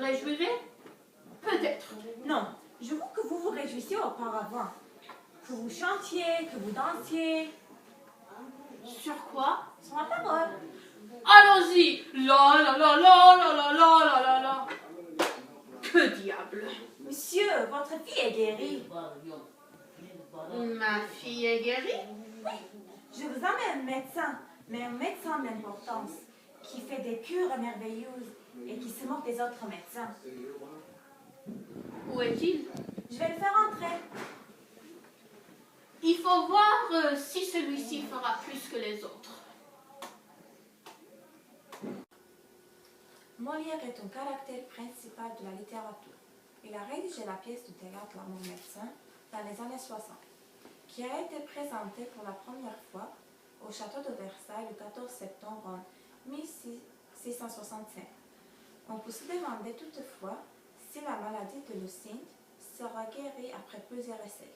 réjouirai? Peut-être. Non, je veux que vous vous réjouissiez auparavant. Que vous chantiez, que vous dansiez. Sur quoi? Sur la parole. Allons-y. La la la la la la la la la la. Que diable? Monsieur, votre fille est guérie. Ma fille est guérie? Je vous emmène un médecin, mais un médecin d'importance, qui fait des cures merveilleuses et qui se moque des autres médecins. Où est-il? Je vais le faire entrer. Il faut voir si celui-ci fera plus que les autres. Molière est un caractère principal de la littérature. Il a rédigé la pièce de théâtre L'amour médecin dans les années 60, qui a été présentée pour la première fois au château de Versailles le 14 septembre 1665. On peut se demander toutefois si la maladie de Lucinde sera guérie après plusieurs essais.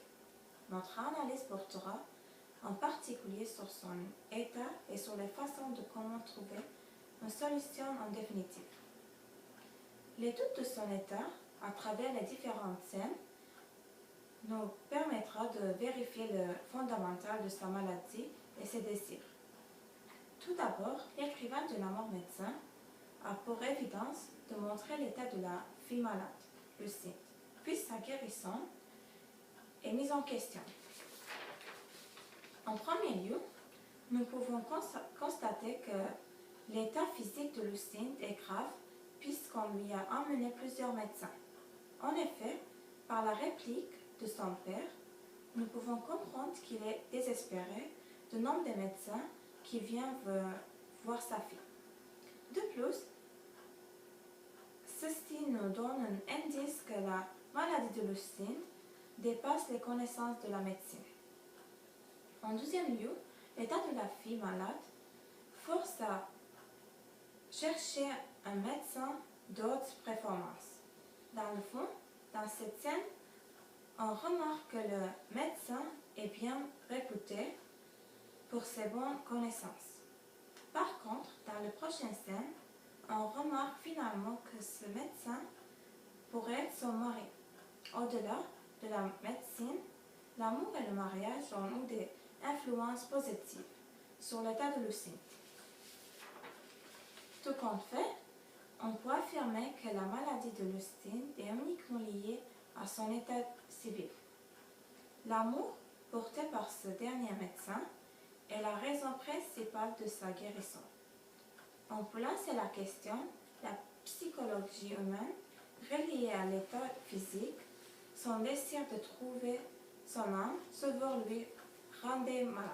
Notre analyse portera en particulier sur son état et sur les façons de comment trouver une solution en définitive. L'étude de son état, à travers les différentes scènes, nous permettra de vérifier le fondamental de sa maladie et ses désirs. Tout d'abord, l'écrivain de L'amour médecin a pour évidence de montrer l'état de la fille malade, Lucinde, puis sa guérison est mise en question. En premier lieu, nous pouvons constater que l'état physique de Lucinde est grave puisqu'on lui a emmené plusieurs médecins. En effet, par la réplique de son père, nous pouvons comprendre qu'il est désespéré du nombre de médecins qui viennent voir sa fille. De plus, ceci nous donne un indice que la maladie de Lucinde dépasse les connaissances de la médecine. En deuxième lieu, l'état de la fille malade force à chercher un médecin d'autres performances. Dans le fond, dans cette scène, on remarque que le médecin est bien réputé pour ses bonnes connaissances. Par contre, dans la prochaine scène, on remarque finalement que ce médecin pourrait être son mari. Au-delà de la médecine, l'amour et le mariage ont eu des influences positives sur l'état de Lucinde. Tout compte fait, on peut affirmer que la maladie de Lucinde est uniquement liée à son état civil. L'amour porté par ce dernier médecin est la raison principale de sa guérison. On peut lancer la question, la psychologie humaine, reliée à l'état physique, son désir de trouver son âme, sauveur lui rendait malade.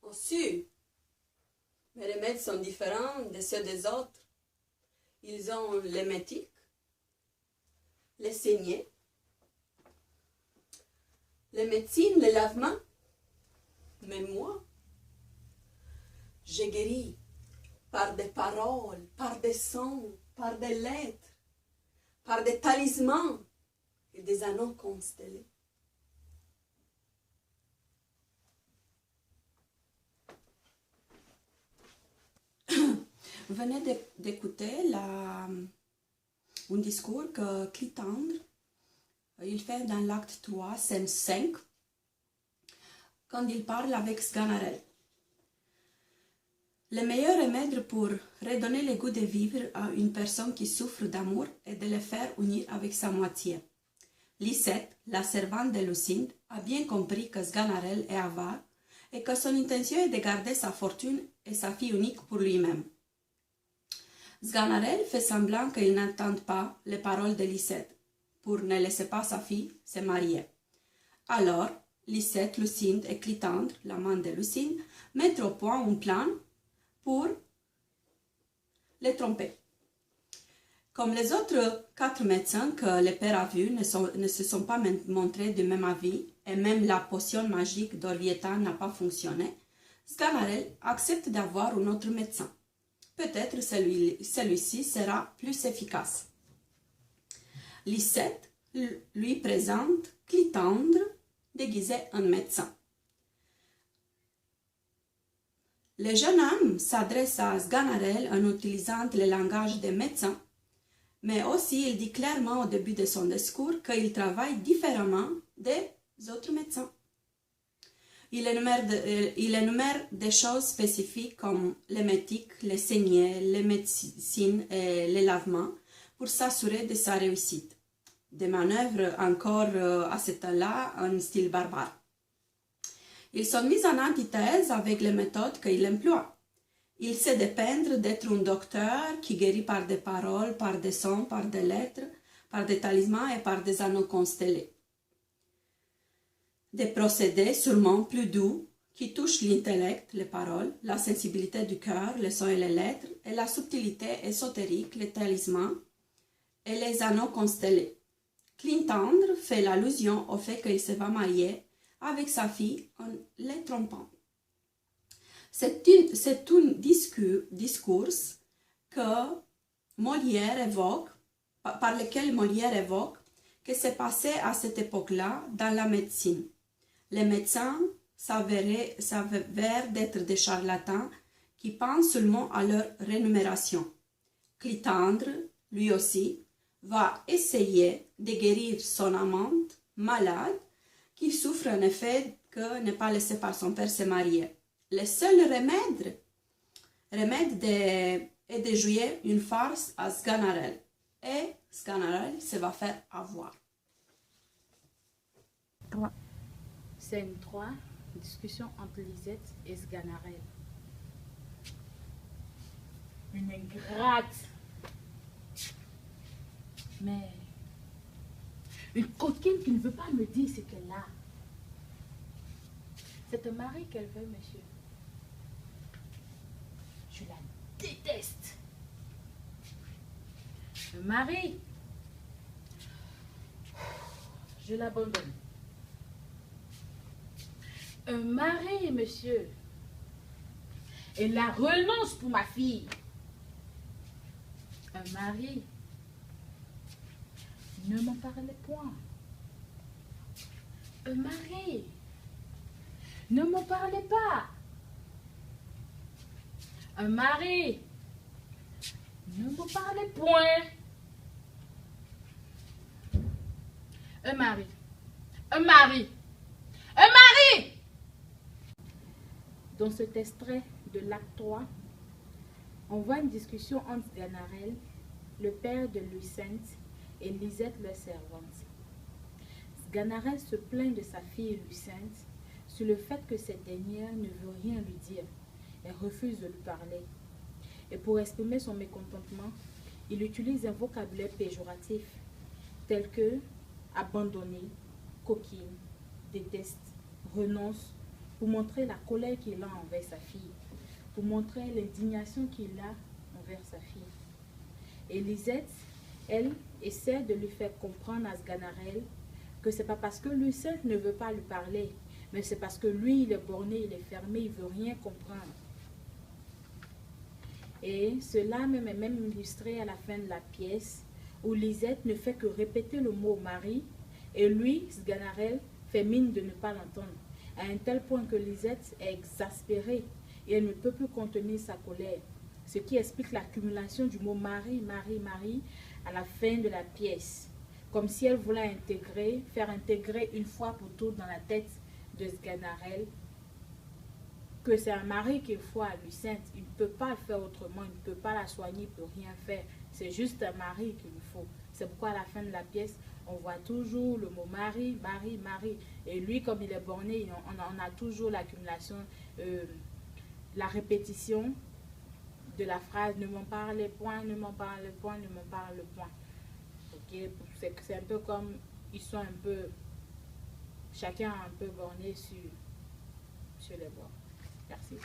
On sut, mes remèdes sont différents de ceux des autres. Ils ont l'hémétique, les saignées, les médecines, les lavements. Mais moi, j'ai guéri par des paroles, par des sons, par des lettres, par des talismans et des anneaux constellés. Vous venez d'écouter un discours que Clitandre il fait dans l'acte 3, scène 5, quand il parle avec Sganarelle. Le meilleur remède pour redonner le goût de vivre à une personne qui souffre d'amour est de le faire unir avec sa moitié. Lisette, la servante de Lucinde, a bien compris que Sganarelle est avare et que son intention est de garder sa fortune et sa fille unique pour lui-même. Sganarelle fait semblant qu'il n'entend pas les paroles de Lisette pour ne laisser pas sa fille se marier. Alors, Lisette, Lucinde et Clitandre, l'amant de Lucinde, mettent au point un plan pour les tromper. Comme les autres 4 médecins que le père a vus ne se sont pas montrés du même avis et même la potion magique d'Orvieta n'a pas fonctionné, Sganarelle accepte d'avoir un autre médecin. Peut-être celui-ci sera plus efficace. Lisette lui présente Clitandre déguisé en médecin. Le jeune homme s'adresse à Sganarelle en utilisant le langage des médecins, mais aussi il dit clairement au début de son discours qu'il travaille différemment des autres médecins. Il énumère des choses spécifiques comme l'émétique, les saignées, les médecines et les lavements pour s'assurer de sa réussite. Des manœuvres encore à ce temps-là en style barbare. Ils sont mis en antithèse avec les méthodes qu'il emploie. Il se dépeindre d'être un docteur qui guérit par des paroles, par des sons, par des lettres, par des talismans et par des anneaux constellés. Des procédés sûrement plus doux qui touchent l'intellect, les paroles, la sensibilité du cœur, les sons et les lettres, et la subtilité ésotérique, les talismans et les anneaux constellés. Clintandre fait l'allusion au fait qu'il se va marier avec sa fille en les trompant. C'est un discours que Molière évoque, par lequel Molière évoque que c'est passé à cette époque-là dans la médecine. Les médecins s'avèrent d'être des charlatans qui pensent seulement à leur rémunération. Clitandre, lui aussi, va essayer de guérir son amante malade qui souffre en effet que n'est pas laissé par son père se marier. Le seul remède est de jouer une farce à Sganarelle. Et Sganarelle se va faire avoir. Scène 3, discussion entre Lisette et Sganarelle. Une ingrate. Mais une coquine qui ne veut pas me dire ce qu'elle a. C'est un mari qu'elle veut, monsieur. Je la déteste. Un mari. Je l'abandonne. Un mari, monsieur. Et la renonce pour ma fille. Un mari. Ne m'en parlez point. Un mari. Ne m'en parlez pas. Un mari. Ne m'en parlez point. Un mari. Un mari. Un mari. Dans cet extrait de l'acte 3, on voit une discussion entre Sganarelle, le père de Lucente, et Lisette, leur servante. Sganarelle se plaint de sa fille Lucente sur le fait que cette dernière ne veut rien lui dire et refuse de lui parler. Et pour exprimer son mécontentement, il utilise un vocabulaire péjoratif tel que abandonner, coquine, déteste, renonce, pour montrer la colère qu'il a envers sa fille, pour montrer l'indignation qu'il a envers sa fille. Et Lisette, elle, essaie de lui faire comprendre à Sganarelle que c'est pas parce que Lucette ne veut pas lui parler, mais c'est parce que lui, il est borné, il est fermé, il veut rien comprendre. Et cela même est même illustré à la fin de la pièce, où Lisette ne fait que répéter le mot mari, et lui, Sganarelle, fait mine de ne pas l'entendre, à un tel point que Lisette est exaspérée et elle ne peut plus contenir sa colère, ce qui explique l'accumulation du mot mari, mari, mari à la fin de la pièce, comme si elle voulait faire intégrer une fois pour toutes dans la tête de Sganarelle que c'est un mari qu'il faut à Lucente. Il ne peut pas le faire autrement, il ne peut pas la soigner, il ne peut rien faire. C'est juste un mari qu'il lui faut. C'est pourquoi à la fin de la pièce, on voit toujours le mot mari, mari, mari. Et lui, comme il est borné, on a toujours l'accumulation, la répétition de la phrase « ne m'en parlez point, ne m'en parlez point, ne m'en parlez point ». Okay? C'est un peu comme, ils sont un peu, chacun un peu borné sur les bords. Merci.